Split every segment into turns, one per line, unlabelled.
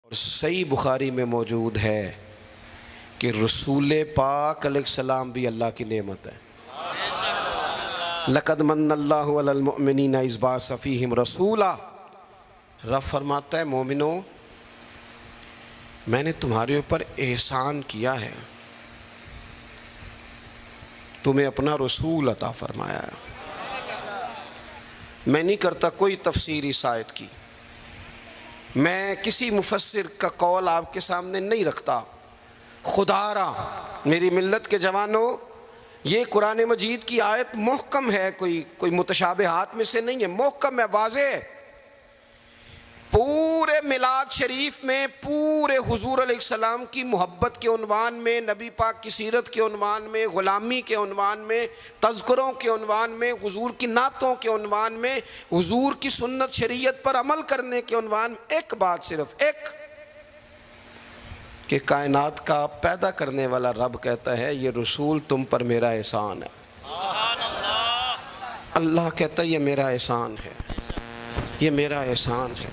اور صحیح بخاری میں موجود ہے کہ رسول پاک علیہ السلام بھی اللہ کی نعمت ہے۔ لَقَدْ مَنَّ اللَّهُ عَلَى الْمُؤْمِنِينَ إِذْ بَعَثَ فِيهِمْ رَسُولًا۔ رب فرماتا ہے مومنو میں نے تمہارے اوپر احسان کیا ہے، تمہیں اپنا رسول عطا فرمایا ہے۔ میں نہیں کرتا کوئی تفسیر اس آیت کی، میں کسی مفسر کا قول آپ کے سامنے نہیں رکھتا۔ خدا را میری ملت کے جوانوں، یہ قرآن مجید کی آیت محکم ہے، کوئی متشابہات میں سے نہیں ہے، محکم ہے، واضح ہے۔ پورے میلاد شریف میں پورے حضور علیہ السلام کی محبت کے عنوان میں، نبی پاک کی سیرت کے عنوان میں، غلامی کے عنوان میں، تذکروں کے عنوان میں، حضور کی نعتوں کے عنوان میں، حضور کی سنت شریعت پر عمل کرنے کے عنوان میں ایک بات، صرف ایک، کہ کائنات کا پیدا کرنے والا رب کہتا ہے یہ رسول تم پر میرا احسان ہے۔ اللہ کہتا ہے یہ میرا احسان ہے، یہ میرا احسان ہے۔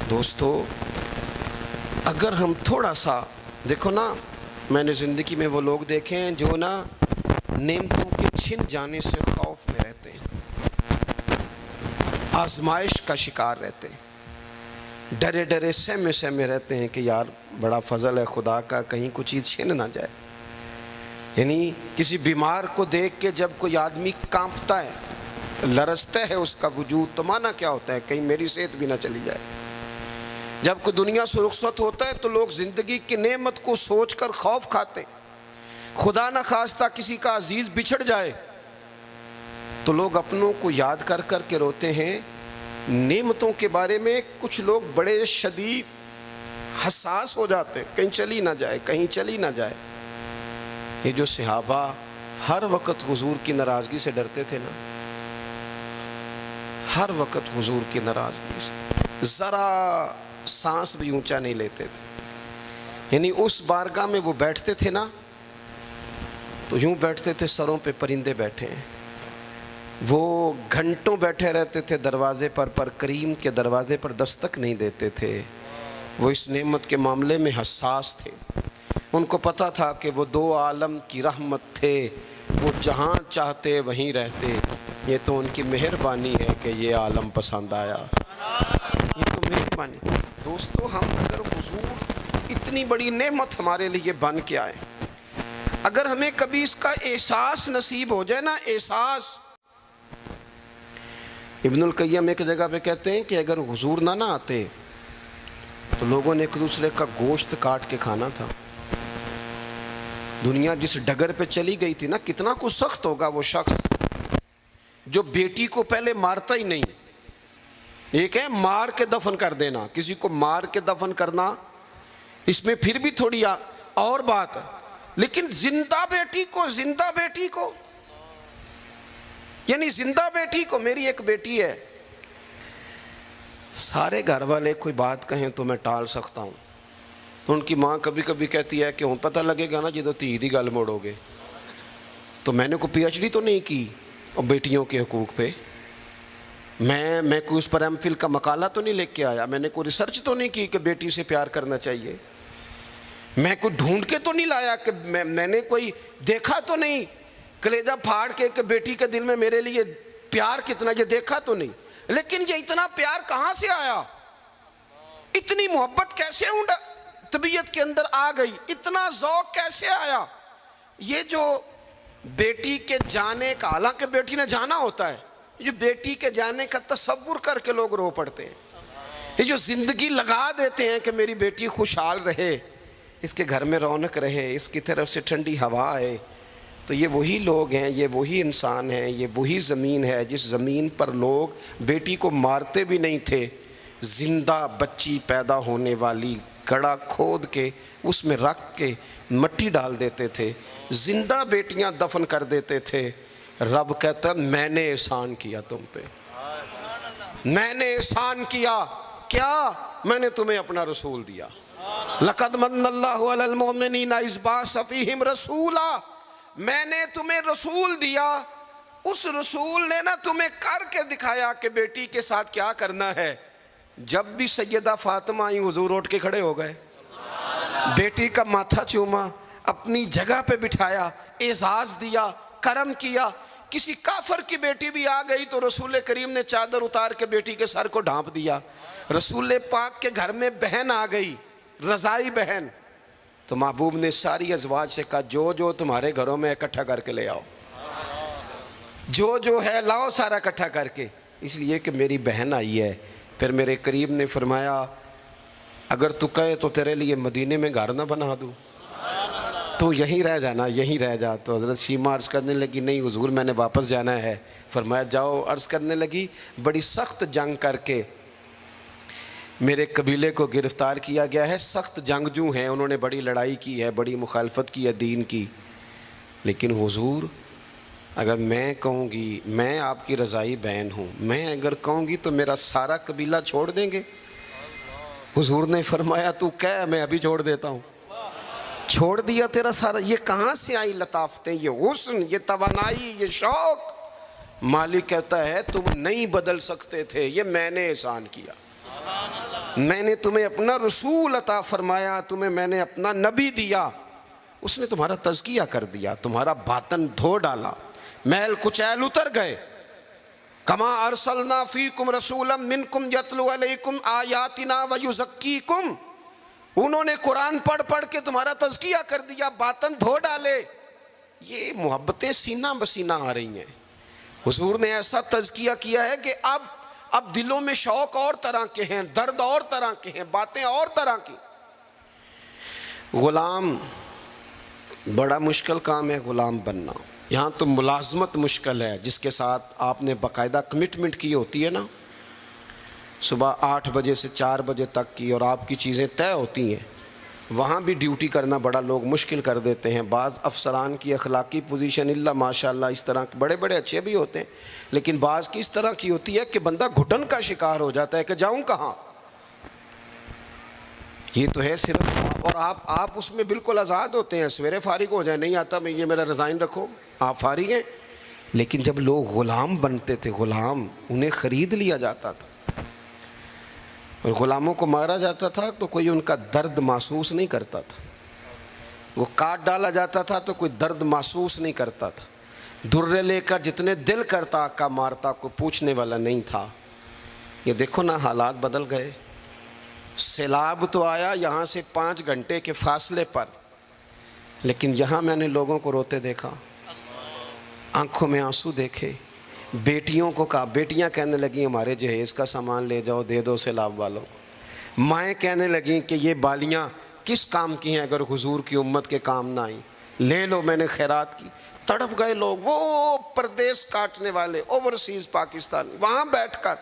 دوستو اگر ہم تھوڑا سا دیکھو نا، میں نے زندگی میں وہ لوگ دیکھے ہیں جو نا نعمتوں کے چھن جانے سے خوف میں رہتے ہیں، آزمائش کا شکار رہتے ہیں، ڈرے ڈرے سہمے سہمے رہتے ہیں کہ یار بڑا فضل ہے خدا کا، کہیں کوئی چیز چھن نہ جائے۔ یعنی کسی بیمار کو دیکھ کے جب کوئی آدمی کانپتا ہے، لرزتا ہے اس کا وجود، تو معنی کیا ہوتا ہے کہیں میری صحت بھی نہ چلی جائے۔ جب کوئی دنیا سے رخصت ہوتا ہے تو لوگ زندگی کی نعمت کو سوچ کر خوف کھاتے ہیں۔ خدا نہ خواستہ کسی کا عزیز بچھڑ جائے تو لوگ اپنوں کو یاد کر کر کے روتے ہیں۔ نعمتوں کے بارے میں کچھ لوگ بڑے شدید حساس ہو جاتے ہیں، کہیں چلی نہ جائے، کہیں چلی نہ جائے۔ یہ جو صحابہ ہر وقت حضور کی ناراضگی سے ڈرتے تھے نا، ہر وقت حضور کی ناراضگی سے ذرا سانس بھی اونچا نہیں لیتے تھے۔ یعنی اس بارگاہ میں وہ بیٹھتے تھے نا تو یوں بیٹھتے تھے سروں پہ پرندے بیٹھے ہیں۔ وہ گھنٹوں بیٹھے رہتے تھے دروازے پر کریم کے دروازے پر دستک نہیں دیتے تھے۔ وہ اس نعمت کے معاملے میں حساس تھے، ان کو پتہ تھا کہ وہ دو عالم کی رحمت تھے، وہ جہاں چاہتے وہیں رہتے۔ یہ تو ان کی مہربانی ہے کہ یہ عالم پسند آیا، یہ تو مہربانی۔ دوستو ہم اگر حضور اتنی بڑی نعمت ہمارے لیے بن کے آئے، اگر ہمیں کبھی اس کا احساس نصیب ہو جائے نا، احساس، ابن القیم ایک جگہ پہ کہتے ہیں کہ اگر حضور نہ آتے تو لوگوں نے ایک دوسرے کا گوشت کاٹ کے کھانا تھا۔ دنیا جس ڈگر پہ چلی گئی تھی نا، کتنا کچھ سخت ہوگا وہ شخص جو بیٹی کو پہلے مارتا ہی نہیں۔ ایک ہے مار کے دفن کر دینا، کسی کو مار کے دفن کرنا اس میں پھر بھی تھوڑی اور بات ہے، لیکن زندہ بیٹی کو یعنی زندہ بیٹی کو، میری ایک بیٹی ہے، سارے گھر والے کوئی بات کہیں تو میں ٹال سکتا ہوں، ان کی ماں کبھی کبھی کہتی ہے کہ ہوں پتہ لگے گا نا جدو تھی دی گل موڑو گے۔ تو میں نے کوئی پی ایچ ڈی تو نہیں کی اور بیٹیوں کے حقوق پہ، میں کوئی اس پر ایم فل کا مقالہ تو نہیں لے کے آیا، میں نے کوئی ریسرچ تو نہیں کی کہ بیٹی سے پیار کرنا چاہیے، میں کوئی ڈھونڈ کے تو نہیں لایا کہ میں نے کوئی دیکھا تو نہیں کلیجہ پھاڑ کے کہ بیٹی کے دل میں میرے لیے پیار کتنا، یہ دیکھا تو نہیں، لیکن یہ اتنا پیار کہاں سے آیا، اتنی محبت کیسے طبیعت کے اندر آ گئی، اتنا ذوق کیسے آیا۔ یہ جو بیٹی کے جانے کا، حالانکہ بیٹی نے جانا ہوتا ہے، جو بیٹی کے جانے کا تصور کر کے لوگ رو پڑتے ہیں، یہ جو زندگی لگا دیتے ہیں کہ میری بیٹی خوشحال رہے، اس کے گھر میں رونق رہے، اس کی طرف سے ٹھنڈی ہوا آئے، تو یہ وہی لوگ ہیں، یہ وہی انسان ہیں، یہ وہی زمین ہے جس زمین پر لوگ بیٹی کو مارتے بھی نہیں تھے، زندہ بچی پیدا ہونے والی گڑھا کھود کے اس میں رکھ کے مٹی ڈال دیتے تھے، زندہ بیٹیاں دفن کر دیتے تھے۔ رب کہتا میں نے احسان کیا تم پہ، میں نے احسان کیا، کیا؟ میں نے تمہیں اپنا رسول دیا۔ لَقَدْ مَنَّ اللَّهُ عَلَى الْمُؤْمِنِينَ إِذْ بَعَثَ فِيهِمْ رَسُولًا، میں نے تمہیں رسول دیا، اس رسول نے نا تمہیں کر کے دکھایا کہ بیٹی کے ساتھ کیا کرنا ہے۔ جب بھی سیدہ فاطمہ آئی حضور اٹھ کے کھڑے ہو گئے، بیٹی کا ماتھا چوما، اپنی جگہ پہ بٹھایا، اعزاز دیا، کرم کیا۔ کسی کافر کی بیٹی بھی آ گئی تو رسول کریم نے چادر اتار کے بیٹی کے سر کو ڈھانپ دیا۔ رسول پاک کے گھر میں بہن آ گئی، رضائی بہن، تو محبوب نے ساری ازواج سے کہا جو جو تمہارے گھروں میں اکٹھا کر کے لے آؤ، جو جو ہے لاؤ سارا اکٹھا کر کے، اس لیے کہ میری بہن آئی ہے۔ پھر میرے کریم نے فرمایا اگر تو کہے تو تیرے لیے مدینے میں گھر نہ بنا دوں، تو یہیں رہ جانا، یہیں رہ جا۔ تو حضرت شیمہ عرض کرنے لگی نہیں حضور میں نے واپس جانا ہے۔ فرمایا جاؤ۔ عرض کرنے لگی بڑی سخت جنگ کر کے میرے قبیلے کو گرفتار کیا گیا ہے، سخت جنگجو ہیں، انہوں نے بڑی لڑائی کی ہے، بڑی مخالفت کی ہے دین کی، لیکن حضور اگر میں کہوں گی، میں آپ کی رضائی بہن ہوں، میں اگر کہوں گی تو میرا سارا قبیلہ چھوڑ دیں گے؟ حضور نے فرمایا تو کہہ میں ابھی چھوڑ دیتا ہوں۔ چھوڑ دیا تیرا سارا۔ یہ کہاں سے آئی لطافتیں، یہ حسن، یہ توانائی، یہ شوق؟ مالک کہتا ہے تم نہیں بدل سکتے تھے، یہ میں نے احسان کیا، میں نے تمہیں اپنا رسول عطا فرمایا، تمہیں میں نے اپنا نبی دیا، اس نے تمہارا تزکیہ کر دیا، تمہارا باطن دھو ڈالا، میل کچیل اتر گئے۔ کما ارسلنا فیکم رسولا منکم یتلو علیکم آیاتنا ویزکیکم، انہوں نے قرآن پڑھ پڑھ کے تمہارا تزکیہ کر دیا، باطن دھو ڈالے۔ یہ محبتیں سینہ بسینہ آ رہی ہیں۔ حضور نے ایسا تزکیہ کیا ہے کہ اب دلوں میں شوق اور طرح کے ہیں، درد اور طرح کے ہیں، باتیں اور طرح کی۔ غلام بڑا مشکل کام ہے، غلام بننا۔ یہاں تو ملازمت مشکل ہے، جس کے ساتھ آپ نے باقاعدہ کمٹمنٹ کی ہوتی ہے نا، صبح 8 بجے سے 4 بجے تک کی، اور آپ کی چیزیں طے ہوتی ہیں، وہاں بھی ڈیوٹی کرنا بڑا لوگ مشکل کر دیتے ہیں۔ بعض افسران کی اخلاقی پوزیشن اللہ ماشاءاللہ اس طرح کے بڑے بڑے اچھے بھی ہوتے ہیں، لیکن بعض کی اس طرح کی ہوتی ہے کہ بندہ گھٹن کا شکار ہو جاتا ہے کہ جاؤں کہاں۔ یہ تو ہے صرف، اور آپ اس میں بالکل آزاد ہوتے ہیں، سویرے فارغ ہو جائیں، نہیں آتا میں یہ میرا ریزائن رکھو، آپ فارغ ہیں۔ لیکن جب لوگ غلام بنتے تھے، غلام انہیں خرید لیا جاتا تھا، اور غلاموں کو مارا جاتا تھا تو کوئی ان کا درد محسوس نہیں کرتا تھا، وہ کاٹ ڈالا جاتا تھا تو کوئی درد محسوس نہیں کرتا تھا، درے لے کر جتنے دل کرتا آقا مارتا، کو پوچھنے والا نہیں تھا۔ یہ دیکھو نا حالات بدل گئے۔ سیلاب تو آیا یہاں سے 5 گھنٹے کے فاصلے پر، لیکن یہاں میں نے لوگوں کو روتے دیکھا، آنکھوں میں آنسو دیکھے۔ بیٹیوں کو کہا، بیٹیاں کہنے لگیں ہمارے جہیز کا سامان لے جاؤ، دے دو سیلاب والوں کو۔ مائیں کہنے لگیں کہ یہ بالیاں کس کام کی ہیں اگر حضور کی امت کے کام نہ آئیں، لے لو، میں نے خیرات کی۔ تڑپ گئے لوگ، وہ پردیس کاٹنے والے اوورسیز پاکستانی، وہاں بیٹھ کر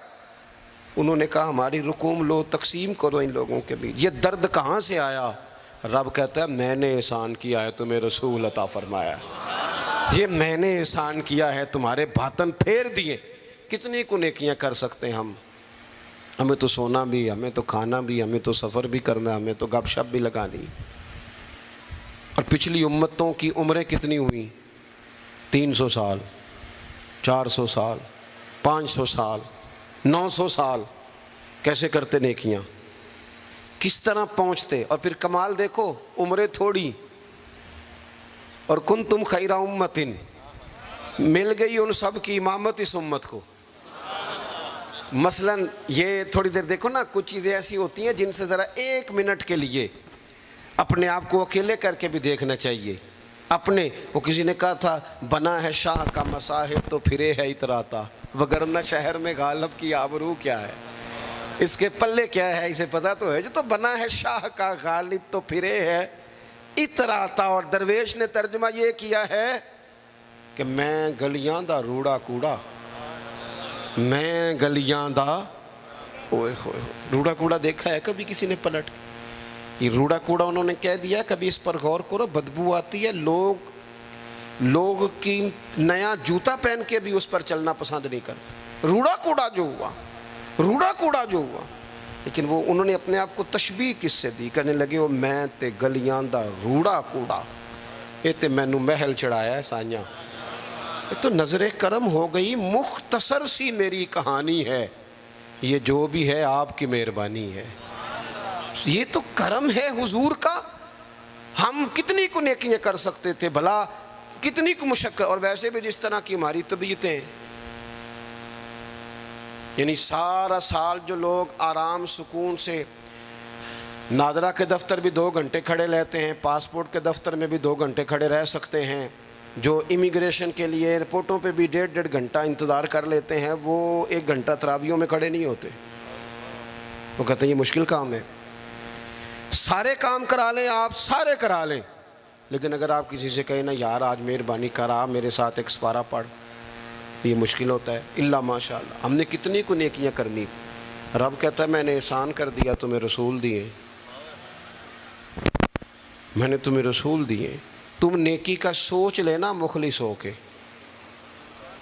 انہوں نے کہا ہماری رقوم لو، تقسیم کرو ان لوگوں کے بیچ۔ یہ درد کہاں سے آیا؟ رب کہتا ہے میں نے احسان کیا ہے، تمہیں رسول عطا فرمایا ہے، یہ میں نے احسان کیا ہے، تمہارے باطن پھیر دیے۔ کتنی کو نیکیاں کر سکتے ہیں ہم، ہمیں تو سونا بھی، ہمیں تو کھانا بھی، ہمیں تو سفر بھی کرنا، ہمیں تو گپ شپ بھی لگانی۔ اور پچھلی امتوں کی عمریں کتنی ہوئی؟ 300 سال، 400 سال، 500 سال، 900 سال، کیسے کرتے نیکیاں، کس طرح پہنچتے۔ اور پھر کمال دیکھو، عمریں تھوڑی اور کنتم خیر امت، مل گئی ان سب کی امامت اس امت کو۔ مثلا یہ تھوڑی دیر دیکھو نا، کچھ چیزیں ایسی ہوتی ہیں جن سے ذرا 1 منٹ کے لیے اپنے آپ کو اکیلے کر کے بھی دیکھنا چاہیے۔ اپنے وہ کسی نے کہا تھا بنا ہے شاہ کا مصاحب تو پھرے ہے اتراتا، وگرنہ شہر میں غالب کی آبرو کیا ہے، اس کے پلے کیا ہے اسے پتہ تو ہے، جو تو بنا ہے شاہ کا غالب تو پھرے ہے اتراتا۔ اور درویش نے ترجمہ یہ کیا ہے کہ میں گلیاں دا روڑا کوڑا، میں گلیاں دا اوئے ہوئے، روڑا کوڑا دیکھا ہے کبھی کسی نے پلٹ؟ یہ روڑا کوڑا انہوں نے کہہ دیا، کبھی اس پر غور کرو، بدبو آتی ہے، لوگ کی نیا جوتا پہن کے بھی اس پر چلنا پسند نہیں کرتے۔ روڑا کوڑا جو ہوا، روڑا کوڑا جو ہوا، لیکن وہ انہوں نے اپنے آپ کو تشبیہ کس سے دی؟ کہنے لگے وہ میں تے گلیاں دا روڑا کوڑا، یہ تے مینوں محل چڑھایا ہے سائیاں۔ یہ تو نظر کرم ہو گئی، مختصر سی میری کہانی ہے، یہ جو بھی ہے آپ کی مہربانی ہے، یہ تو کرم ہے حضور کا۔ ہم کتنی کو نیکیاں کر سکتے تھے بھلا، کتنی کو مشقت، اور ویسے بھی جس طرح کی ہماری طبیعتیں، یعنی سارا سال جو لوگ آرام سکون سے ناظرہ کے دفتر بھی 2 گھنٹے کھڑے رہتے ہیں، پاسپورٹ کے دفتر میں بھی 2 گھنٹے کھڑے رہ سکتے ہیں، جو امیگریشن کے لیے ایئرپورٹوں پہ بھی 1.5 گھنٹہ انتظار کر لیتے ہیں، وہ 1 گھنٹہ تراویحوں میں کھڑے نہیں ہوتے۔ وہ کہتے ہیں یہ مشکل کام ہے، سارے کام کرا لیں آپ، سارے کرا لیں، لیکن اگر آپ کسی سے کہیں نا یار آج مہربانی کر آپ میرے ساتھ ایک سپارہ پڑھ، یہ مشکل ہوتا ہے۔ الا ماشاء اللہ، ہم نے کتنی کو نیکیاں کرنی، رب کہتا ہے میں نے احسان کر دیا، تمہیں رسول دیے، میں نے تمہیں رسول دیے، تم نیکی کا سوچ لینا مخلص ہو کے۔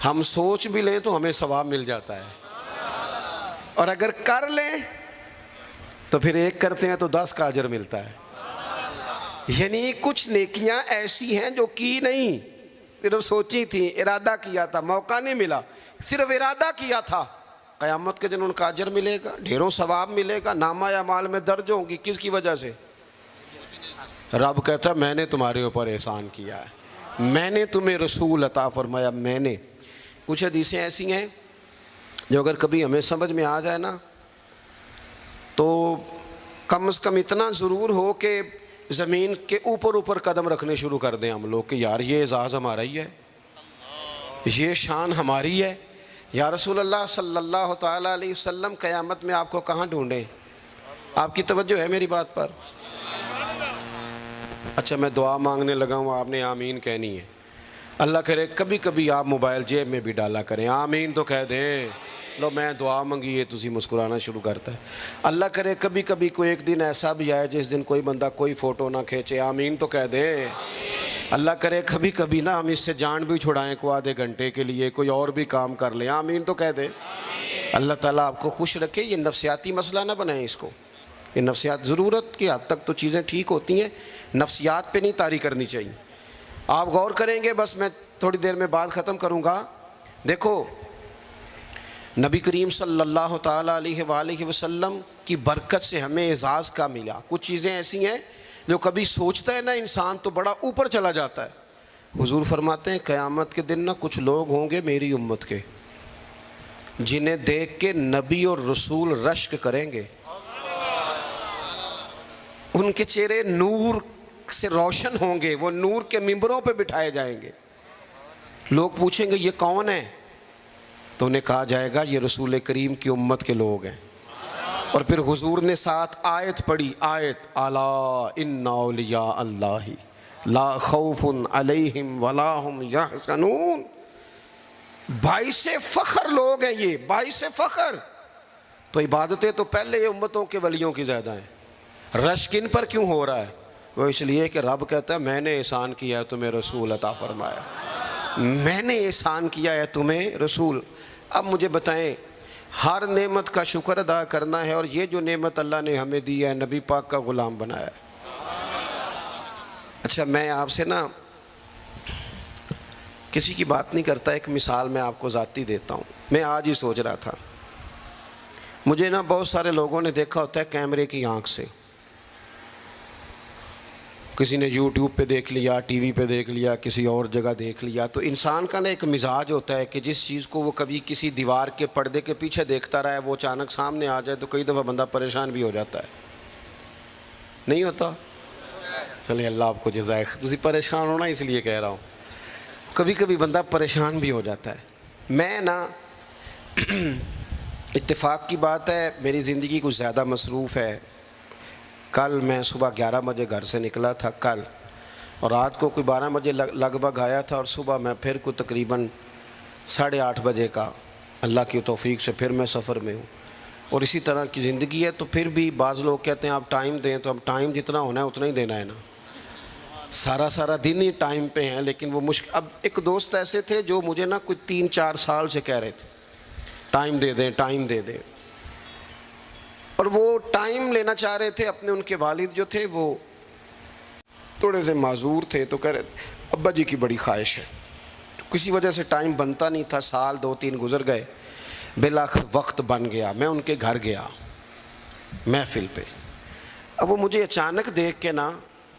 ہم سوچ بھی لیں تو ہمیں ثواب مل جاتا ہے، اور اگر کر لیں تو پھر 1 کرتے ہیں تو 10 کا اجر ملتا ہے۔ یعنی کچھ نیکیاں ایسی ہیں جو کی نہیں، صرف سوچی تھی، ارادہ کیا تھا، موقع نہیں ملا، صرف ارادہ کیا تھا، قیامت کے دن ان کا اجر ملے گا، ڈھیروں ثواب ملے گا، نامہ اعمال میں درج ہوں گی۔ کس کی وجہ سے؟ رب کہتا ہے میں نے تمہارے اوپر احسان کیا ہے، میں نے تمہیں رسول عطا فرمایا، میں نے۔ کچھ حدیثیں ایسی ہیں جو اگر کبھی ہمیں سمجھ میں آ جائے نا تو کم از کم اتنا ضرور ہو کہ زمین کے اوپر قدم رکھنے شروع کر دیں ہم لوگ کہ یار یہ اعزاز ہمارا ہی ہے، یہ شان ہماری ہے۔ یا رسول اللہ صلی اللہ تعالیٰ علیہ وسلم قیامت میں آپ کو کہاں ڈھونڈیں؟ آپ کی توجہ ہے میری بات پر؟ اچھا میں دعا مانگنے لگا ہوں، آپ نے آمین کہنی ہے۔ اللہ کرے کبھی کبھی آپ موبائل جیب میں بھی ڈالا کریں، آمین تو کہہ دیں۔ لو میں دعا منگی ہے تسی مسکرانا شروع کرتا ہے۔ اللہ کرے کبھی کبھی کوئی ایک دن ایسا بھی آئے جس دن کوئی بندہ کوئی فوٹو نہ کھینچے، آمین تو کہہ دیں۔ اللہ کرے کبھی کبھی نا ہم اس سے جان بھی چھڑائیں کو آدھے گھنٹے کے لیے، کوئی اور بھی کام کر لیں، آمین تو کہہ دیں۔ اللہ تعالیٰ آپ کو خوش رکھے۔ یہ نفسیاتی مسئلہ نہ بنائیں اس کو، یہ نفسیات ضرورت کی حد تک تو چیزیں ٹھیک ہوتی ہیں، نفسیات پہ نہیں طاری کرنی چاہیے۔ آپ غور کریں گے، بس میں تھوڑی دیر میں بات ختم کروں گا۔ دیکھو نبی کریم صلی اللہ تعالیٰ علیہ وآلہ وسلم کی برکت سے ہمیں اعزاز کا ملا۔ کچھ چیزیں ایسی ہیں جو کبھی سوچتا ہے نا انسان تو بڑا اوپر چلا جاتا ہے۔ حضور فرماتے ہیں قیامت کے دن نا کچھ لوگ ہوں گے میری امت کے جنہیں دیکھ کے نبی اور رسول رشک کریں گے، ان کے چہرے نور سے روشن ہوں گے، وہ نور کے ممبروں پہ بٹھائے جائیں گے۔ لوگ پوچھیں گے یہ کون ہے؟ تو انہیں کہا جائے گا یہ رسول کریم کی امت کے لوگ ہیں۔ اور پھر حضور نے ساتھ آیت پڑھی، آیت الا ان اولیاء اللہ لا خوف علیہم ولا هم یحزنون۔ باعث فخر لوگ ہیں یہ، باعث فخر۔ تو عبادتیں تو پہلے امتوں کے ولیوں کی زیادہ ہیں، رشک ان پر کیوں ہو رہا ہے؟ وہ اس لیے کہ رب کہتا ہے میں نے احسان کیا ہے تمہیں رسول عطا فرمایا، میں نے احسان کیا ہے تمہیں رسول۔ اب مجھے بتائیں، ہر نعمت کا شکر ادا کرنا ہے، اور یہ جو نعمت اللہ نے ہمیں دی ہے، نبی پاک کا غلام بنایا ہے۔ اچھا میں آپ سے نا کسی کی بات نہیں کرتا، ایک مثال میں آپ کو ذاتی دیتا ہوں۔ میں آج ہی سوچ رہا تھا، مجھے نا بہت سارے لوگوں نے دیکھا ہوتا ہے کیمرے کی آنکھ سے، کسی نے یوٹیوب پہ دیکھ لیا، ٹی وی پہ دیکھ لیا، کسی اور جگہ دیکھ لیا۔ تو انسان کا نا ایک مزاج ہوتا ہے کہ جس چیز کو وہ کبھی کسی دیوار کے پردے کے پیچھے دیکھتا رہا ہے، وہ اچانک سامنے آ جائے تو کئی دفعہ بندہ پریشان بھی ہو جاتا ہے، نہیں ہوتا؟ چلیں اللہ آپ کو جزائے خیر، تسی پریشان ہونا اس لیے کہہ رہا ہوں، کبھی کبھی بندہ پریشان بھی ہو جاتا ہے۔ میں نا اتفاق کی بات ہے میری زندگی کچھ زیادہ مصروف ہے۔ کل میں صبح 11 بجے گھر سے نکلا تھا کل، اور رات کو کوئی 12 بجے لگ بھگ آیا تھا، اور صبح میں پھر کوئی تقریباً 8:30 بجے کا اللہ کی توفیق سے پھر میں سفر میں ہوں۔ اور اسی طرح کی زندگی ہے، تو پھر بھی بعض لوگ کہتے ہیں آپ ٹائم دیں، تو اب ٹائم جتنا ہونا ہے اتنا ہی دینا ہے نا، سارا دن ہی ٹائم پہ ہیں، لیکن وہ مشکل۔ اب ایک دوست ایسے تھے جو مجھے نا کوئی 3-4 سال سے کہہ رہے تھے ٹائم دے دیں، ٹائم دے دیں، اور وہ ٹائم لینا چاہ رہے تھے۔ اپنے ان کے والد جو تھے وہ تھوڑے سے معذور تھے، تو کہہ رہے ابا جی کی بڑی خواہش ہے، تو کسی وجہ سے ٹائم بنتا نہیں تھا، سال 2-3 گزر گئے۔ بالآخر وقت بن گیا، میں ان کے گھر گیا محفل پہ. اب وہ مجھے اچانک دیکھ کے نا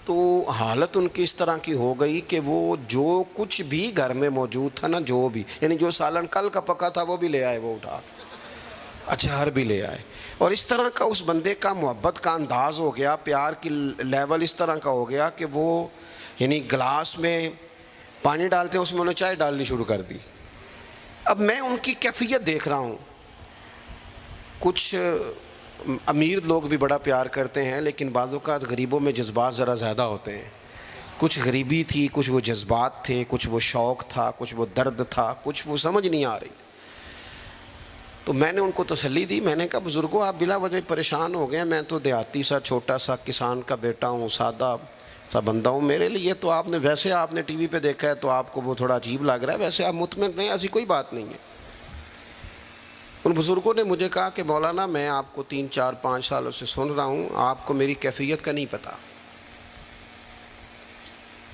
تو حالت ان کی اس طرح کی ہو گئی کہ وہ جو کچھ بھی گھر میں موجود تھا نا، جو بھی یعنی جو سالن کل کا پکا تھا وہ بھی لے آئے، وہ اٹھا اچار بھی لے آئے. اور اس طرح کا اس بندے کا محبت کا انداز ہو گیا، پیار کی لیول اس طرح کا ہو گیا کہ وہ یعنی گلاس میں پانی ڈالتے ہیں اس میں انہوں نے چائے ڈالنی شروع کر دی. اب میں ان کی کیفیت دیکھ رہا ہوں. کچھ امیر لوگ بھی بڑا پیار کرتے ہیں لیکن بعض اوقات غریبوں میں جذبات ذرا زیادہ ہوتے ہیں. کچھ غریبی تھی، کچھ وہ جذبات تھے، کچھ وہ شوق تھا، کچھ وہ درد تھا، کچھ وہ سمجھ نہیں آ رہی. تو میں نے ان کو تسلی دی. میں نے کہا بزرگوں آپ بلا وجہ پریشان ہو گئے، میں تو دیہاتی سا چھوٹا سا کسان کا بیٹا ہوں، سادہ سا بندہ ہوں. میرے لیے تو آپ نے ویسے آپ نے ٹی وی پہ دیکھا ہے تو آپ کو وہ تھوڑا عجیب لگ رہا ہے، ویسے آپ مطمئن رہیں، ایسی کوئی بات نہیں ہے. ان بزرگوں نے مجھے کہا کہ مولانا میں آپ کو 3 4 5 سالوں سے سن رہا ہوں، آپ کو میری کیفیت کا نہیں پتہ.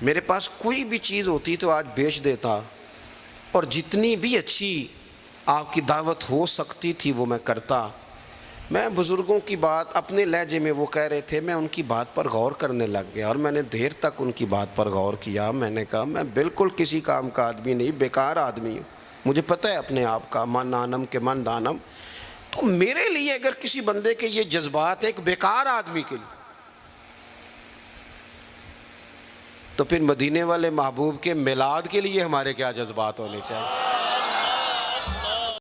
میرے پاس کوئی بھی چیز ہوتی تو آج بیچ دیتا، اور جتنی بھی اچھی آپ کی دعوت ہو سکتی تھی وہ میں کرتا. میں بزرگوں کی بات اپنے لہجے میں وہ کہہ رہے تھے، میں ان کی بات پر غور کرنے لگ گیا اور میں نے دیر تک ان کی بات پر غور کیا. میں نے کہا میں بالکل کسی کام کا آدمی نہیں، بیکار آدمی ہوں. مجھے پتہ ہے اپنے آپ کا، من نانم کے من دانم. تو میرے لیے اگر کسی بندے کے یہ جذبات ہیں ایک بیکار آدمی کے لیے، تو پھر مدینے والے محبوب کے میلاد کے لیے ہمارے کیا جذبات ہونے چاہیے.